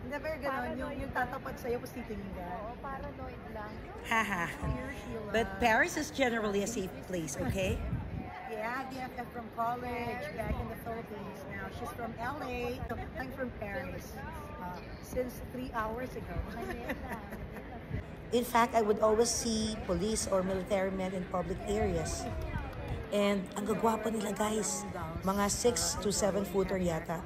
Never ganon, yung tatapat sa'yo kung titingin ka. Oo, paranoid lang. Haha. But Paris is generally a safe place, okay? Yeah, BFF from college, back in the Philippines. Now she's from LA. I'm from Paris since 3 hours ago. In fact, I would always see police or military men in public areas. And ang gagwapo nila guys, mga 6 to 7 footer yata.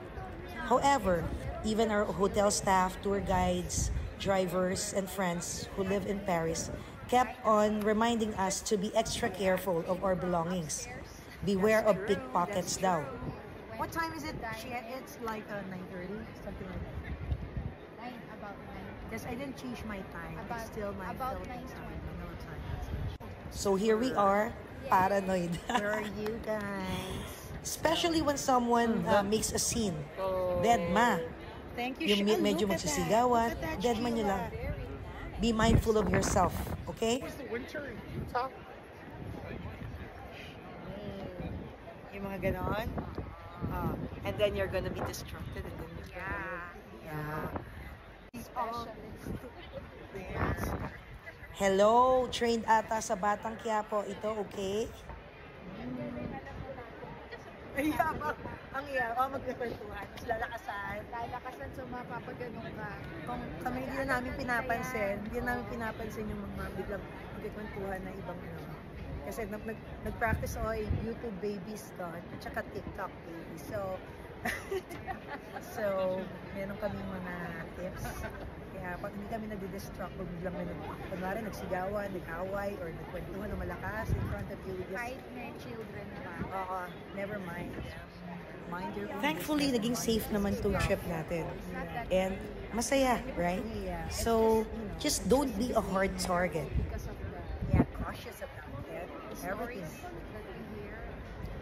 However, even our hotel staff, tour guides, drivers, and friends who live in Paris kept on reminding us to be extra careful of our belongings. Beware of pickpockets daw. What time is it? It's like 9:30, something like that. About 9. Because I didn't change my time. It's still my about Philippine time. 9:20. No time. So here we are, paranoid. Where are you guys? Especially when someone makes a scene. Dead ma. Thank you. Yung medyo magsisigawan, dead man nyo lang. Be mindful of yourself, okay? What's the winter in Utah? Yung mga ganon. And then you're gonna be distracted and then yeah. Specialist. Hello, trained ata sa Batang Quiapo. Ito, okay? Ang magkakwentuhan, mas lalakasan. Lalakasan sa mga papaganon ka. Kung kami hindi na namin pinapansin yung mga biglang magkakwentuhan na ibang Kasi nag-practice ako YouTube babies doon, at saka TikTok babies. So, meron kami mga tips. Kaya pag hindi kami nadidistract, pag biglang kunwari nagsigawan, nag-away, or nagkwentuhan ng malakas in front of you. Kahit may children pa. Never mind. Mind your own Thankfully, business. naging safe naman tong trip natin. And masaya, right? So, just don't be a hard target. Because of the Cautious about it. Everything. stories that we hear.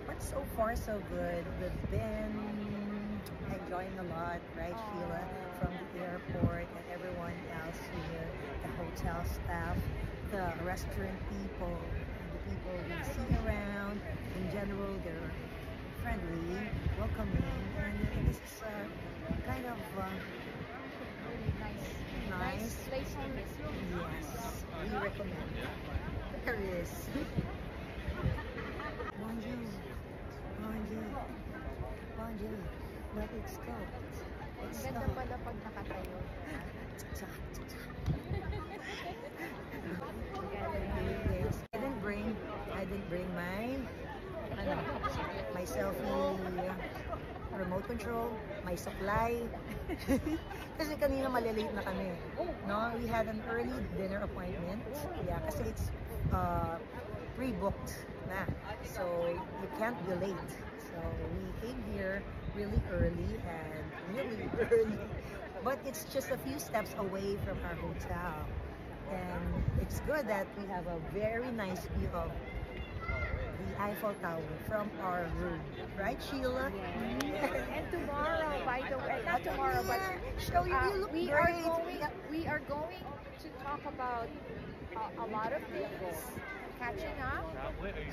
But so far, so good. We've been enjoying a lot, right, Sheila? From the airport and everyone else here, the hotel staff, the restaurant people, and the people we see around. In general, they're friendly, welcoming, and this is kind of Really nice place to visit. yes, we recommend. Paris. Bonjour. Bonjour. Bonjour. But it's cold. It's Ganda cold. pala pag nakatayo. Yes. I didn't bring my selfie remote control, my supply. Kasi kanina malilate na kami. No, we had an early dinner appointment. Yeah, kasi it's pre-booked na. So you can't be late. So we came here really early and really early. But it's just a few steps away from our hotel. And it's good that we have a very nice view of the Eiffel Tower from our room. Right, Sheila? And tomorrow, by the way, not tomorrow, but you look we great. are going to talk about a lot of things, catching up.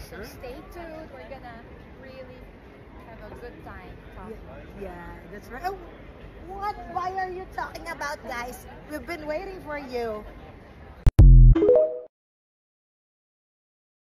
So stay tuned. We're gonna really have a good time talking. Yeah, that's right. Oh, what? Why are you talking about, guys? We've been waiting for you.